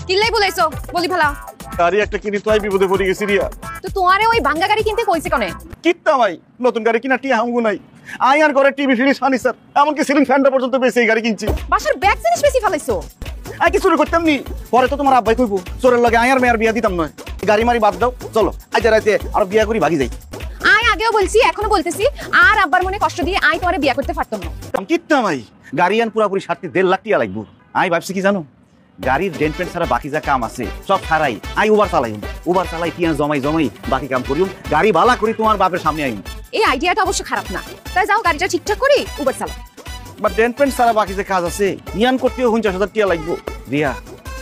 কিল্লাই বলাইছো বলি ফেলা গাড়ি একটা কিনি তো বিপদে পড়ে গেছি রিয়া। তো তোমারে ওই ভাঙ্গা গাড়ি কিনতে কইছে কোনে? কিত্তা ভাই নতুন গাড়ি কিনা টিয়া হামগু নাই। আই আর ঘরে টিভি ফ্রিজ ফার্নিচার এমনকি সিলিং ফ্যানটা পর্যন্ত বেশি এই গাড়ি কিনছি। বাসার ব্যাগ জিনিস বেশি ফেলাইছো। আই কি চুরি করতাম নি, পরে তো তোমার আব্বাই কইবো চোরের লগে আই আর মেয়ের বিয়া দিতাম নয়। গাড়ি মারি বাদ দাও, চলো আজ রাতে আর বিয়া করি ভাগি যাই। আই আগেও বলছি এখনো বলতেছি, আর আব্বার মনে কষ্ট দিয়ে আই তোমারে বিয়া করতে পারতাম না। কিত্তা ভাই গাড়ি আন পুরাপুরি 1.5 লাখ টাকা লাগবো। আই ভাবছি কি জানো, গাড়ির ডেন্ট পেন্ট ছাড়া বাকি যা কাম আছে সব ছাড়াই আই উবার চালাই টিয়া জমাই বাকি কাম করিও, গাড়ি ভালা করি তোমার বাপের সামনে আইন। এই আইডিয়াটা অবশ্য খারাপ না, তাই যাও গাড়িটা ঠিকঠাক করি উবার চালাও। বা ডেন্ট পেন্ট ছাড়া বাকি যে কাজ আছে ইয়ান করতেও 49,000 টাকা লাগবো। রিয়া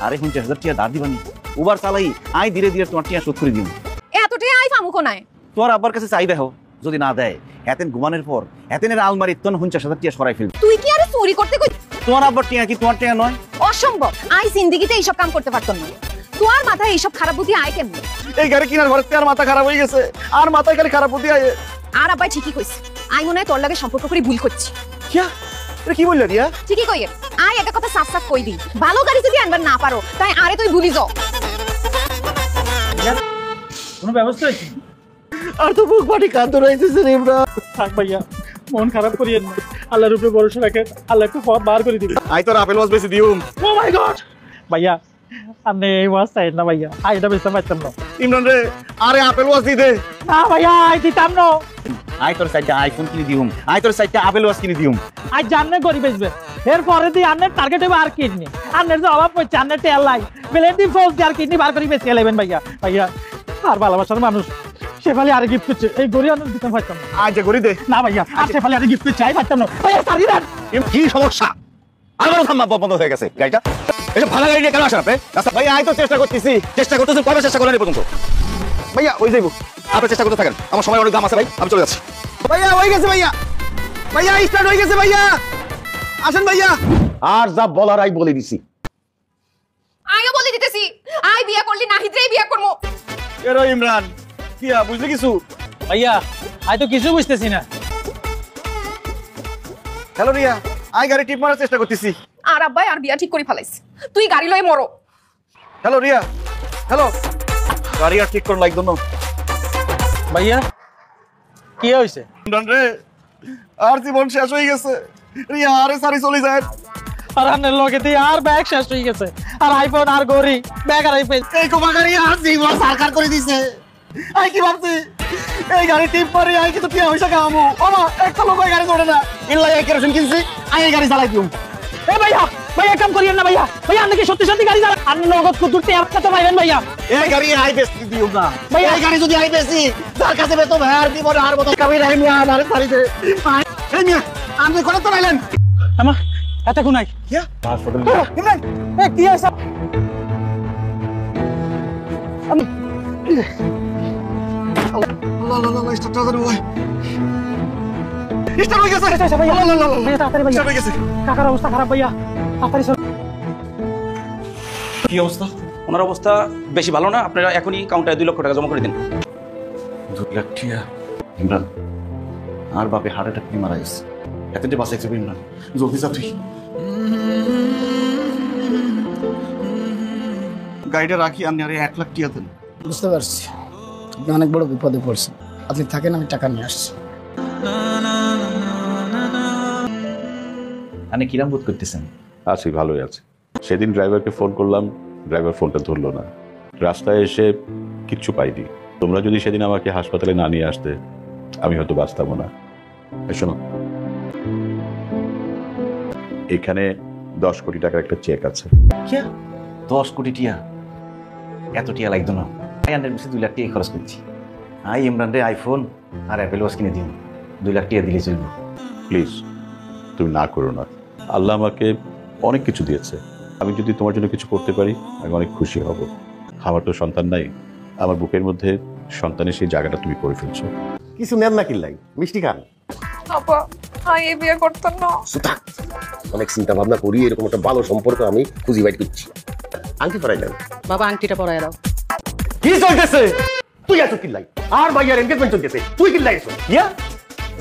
আরে 49,000 টাকা ধার দিবানি, উবার চালাই আই ধীরে ধীরে তোমার টিয়া শোধ করে দিও। এতটাই আই পামু কোনায়? তোমার আব্বার কাছে চাই দেখো, যদি না দেয় এতেন ঘুমানোর পর এতেনের আলমারি তখন 49,000 টাকা সরাই ফেলবে। তুই কি আরে চুরি করতে কই? তোমার আব্বার টিয়া কি তোমার টিয়া নয়? অসম্ভব, আই জিন্দেগিতে এইসব কাম করতে পারতাম না। তোমার মাথায় এইসব খারাপ বুদ্ধি আয় কেমনে? এই গাড়ি কিনার ঘরে আর মাথা খারাপ হয়ে গেছে, আর মাথায় খালি খারাপ বুদ্ধি আয়। আর আব্বাই ঠিকই কইছে, আই মনে হয় তোর লগে সম্পর্ক করে ভুল করছি। কি বললে রিয়া? ঠিকই কইয়ে আই একটা কথা সাফ সাফ কই দি, ভালো গাড়ি যদি আনবার না পারো তাই আরে তুই ভুলি যাও। কোনো ব্যবস্থা হয়েছে? আর তো বুক বাড়ি কাঁদতে রয়েছে রে ইমরান। থাক ভাইয়া, মন খারাপ করিয়েন না, আল্লাহর উপরে ভরসা রাখেন, আল্লাহ একটু পথ বার করে দিবে। আই তোর আপেল ওয়াজ বেশি দিউম। ও মাই গড ভাইয়া, আপনি এই ওয়াজ চাই না ভাইয়া, আইটা বেচতে পারতাম না। ইমরান রে আরে আপেল ওয়াজ দি দে। না ভাইয়া, আই দিতাম না। আই তোর সাইডটা আইফোন কিনে দিউম, আই তোর সাইডটা আপেল ওয়াজ কিনে দিউম। আই জাননে গরি বেচবে, এরপরে দিয়ে আন্নের টার্গেট হবে আর কিডনি, আন্নের যে অভাব পড়ছে আন্নের তেল লাই বেলেন দি ফোর্স দিয়ে আর কিডনি বার করে বেঁচে এলেবেন ভাইয়া। ভাইয়া আর ভালোবাসার মানুষ শেফালি আরে গিফট করছে, এই গরি আন্নের দিতে পারতাম না। আজ গরি দে। না ভাইয়া, আর শেফালি আরে গিফট করছে, আই পারতাম না ভাইয়া। সারি দেন। কি সমস্যা? আমারও থাম্মা বন্ধ হয়ে গেছে গাড়িটা। এটা ভালো গাড়ি নিয়ে কেন আসেন আপনি? আচ্ছা ভাইয়া আই তো চেষ্টা করতেছেন, কবে চেষ্টা করেন এই পর্যন্ত? ভাইয়া ওই যাইবো, আপনি চেষ্টা করতে থাকেন, আমার সময় অনেক দাম আছে ভাই, আমি চলে যাচ্ছি। ভাইয়া হয়ে গেছে ভাইয়া, ভাইয়া স্টার্ট হয়ে গেছে ভাইয়া, আসেন ভাইয়া। আর যা বলার আই বলে দিছি। আইও বলে দিতেছি, আই বিয়া করলি না হিজরাই বিয়া করবো। এরো ইমরান কি বুঝলি কিছু? ভাইয়া আই তো কিছু বুঝতেছি না। হ্যালো রিয়া, আই গাড়ি টিপ মারার চেষ্টা করতেছি। আর আব্বাই আর বিয়া ঠিক করে ফেলাইছে, তুই গাড়ি লয়ে মরো। Hello Riya, hello. গাড়ি আর ঠিক করে লাগতো না ভাইয়া। কি হয়েছে? ইমরান রে আর জীবন শেষ হয়ে গেছে। রিয়া আরে সারি চলে যায়। আর আন্নের লগে দিয়ে আর ব্যাগ শেষ হয়ে গেছে, আর আইফোন আর গড়ি ব্যাগ আর আইফোন এই কোমা গাড়ি আর জীবন সরকার করে দিছে। আই কি ভাবছি এই গাড়ি টিপ মারি আই কিন্তু কি হইছে কামু। ওমা একটা লোক এই গাড়ি ধরে না, ইল্লা এই কেরোসিন কিনছি, আই এই গাড়ি চালাই দিউম। এ ভাইয়া, ভাইয়া কাম করিয়েন না ভাইয়া। ভাইয়া আপনি কি সত্যি সত্যি গাড়ি চালান? আপনি নগদ কুতুরতে একটা তো পাইবেন ভাইয়া। এই গাড়ি আই বেশি দিউম না ভাইয়া। এই গাড়ি যদি আই বেশি তার কাছে বেতো ভার দিব না, আর মত কবি রাই মিয়া আর সারি দে। এই মিয়া আপনি কোন তো নাইলেন আমা এত কোন নাই কি হাসপাতাল ইমরান। এ কি হইছে? আল্লাহ আল্লাহ স্টার্ট করে ওই স্টার্ট হয়ে গেছে। আচ্ছা ভাইয়া, আল্লাহ ভাইয়া তাড়াতাড়ি ভাইয়া, স্টার্ট হয়ে গেছে। কাকার অবস্থা খারাপ ভাইয়া, তাড়াতাড়ি চল। কি অবস্থা? ওনার অবস্থা বেশি ভালো না, আপনারা এখনই কাউন্টারে 2 লক্ষ টাকা জমা করে দিন। 2 লাখ টাকা? ইমরান আর বাপে হার্ট অ্যাটাক নিয়ে মারা গেছে, এতটা বাঁচা যাবে ইমরান, জলদি যা তুই। গাড়িটা রাখি আমি আরে 1 লাখ টাকা দেন। বুঝতে পারছি আপনি অনেক বড় বিপদে পড়ছেন, আপনি থাকেন আমি টাকা নিয়ে আসছি। আপনি কিরাম বোধ করতেছেন? আছি, ভালোই আছে। সেদিন ড্রাইভারকে ফোন করলাম, ড্রাইভার ফোনটা ধরলো না, রাস্তায় এসে কিচ্ছু পাইনি। তোমরা যদি সেদিন আমাকে হাসপাতালে না নিয়ে আসতে আমি হয়তো বাঁচতাম না। শোনো, এখানে 10 কোটি টাকার একটা চেক আছে। 10 কোটি টিয়া? এত টিয়া লাগতো না, আই আন্ডার বেশি 2 লাখ টাকা খরচ করছি। আই ইমরান রে আইফোন আর অ্যাপেল ওয়াচ কিনে দিন, 2 লাখ টাকা দিলে চলবে। প্লিজ তুমি না করো না, আল্লাহ আমাকে অনেক কিছু দিয়েছে, আমি যদি তোমার জন্য কিছু করতে পারি আমি অনেক খুশি হব। আমার তো সন্তান নাই, আমার বুকের মধ্যে সন্তানের সেই জায়গাটা তুমি করে ফেলছো। কিছু নেন না কিল্লাই মিষ্টি খান। আপা আই এই বিয়া করতাম না। সুতাক অনেক চিন্তা ভাবনা করি এরকম একটা ভালো সম্পর্ক আমি খুঁজি বাইট করছি। আংটি পরাই দেন বাবা, আংটিটা পরাই দাও। কি চলতেছে? তুই এত কিল্লাই আর ভাইয়ার এনগেজমেন্ট চলতেছে, তুই কিল্লাই এসো। ইয়া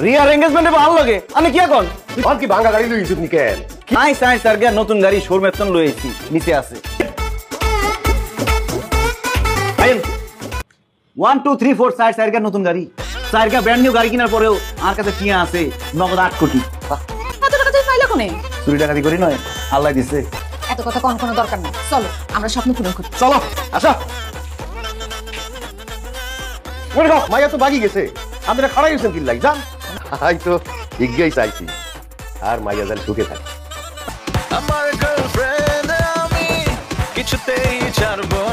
রিয়ার এনগেজমেন্টে ভালো লাগে আমি কি এখন? আর কি ভাঙা গাড়ি লইছিস নি কেন? নাই সাই স্যার গিয়া নতুন গাড়ি শোরুমে তন লইছি, নিচে আছে। 1 2 3 4 চার নতুন গাড়ি, চারটা ব্র্যান্ড নিউ গাড়ি কেনার পরেও আমার কাছে টিয়া আছে নগদ 8 কোটি। এত টাকা তুই পাইলে কোনে? চুরি ডাকাতি করি নয়, আল্লাহ দিছে। এত কথা কোন কোনো দরকার নেই, চলো আমরা স্বপ্ন পূরণ করি। চলো আসা। ওরে বাপ, মাইয়া তো বাগি গেছে, আপনারা খাড়াই গেছেন কি লাই যান। আই তো এগিয়েই চাইছি, আর মাইয়া জাল ঢুকে থাকে। আমার গার্লফ্রেন্ড আমি কিছুতেই ছাড়বো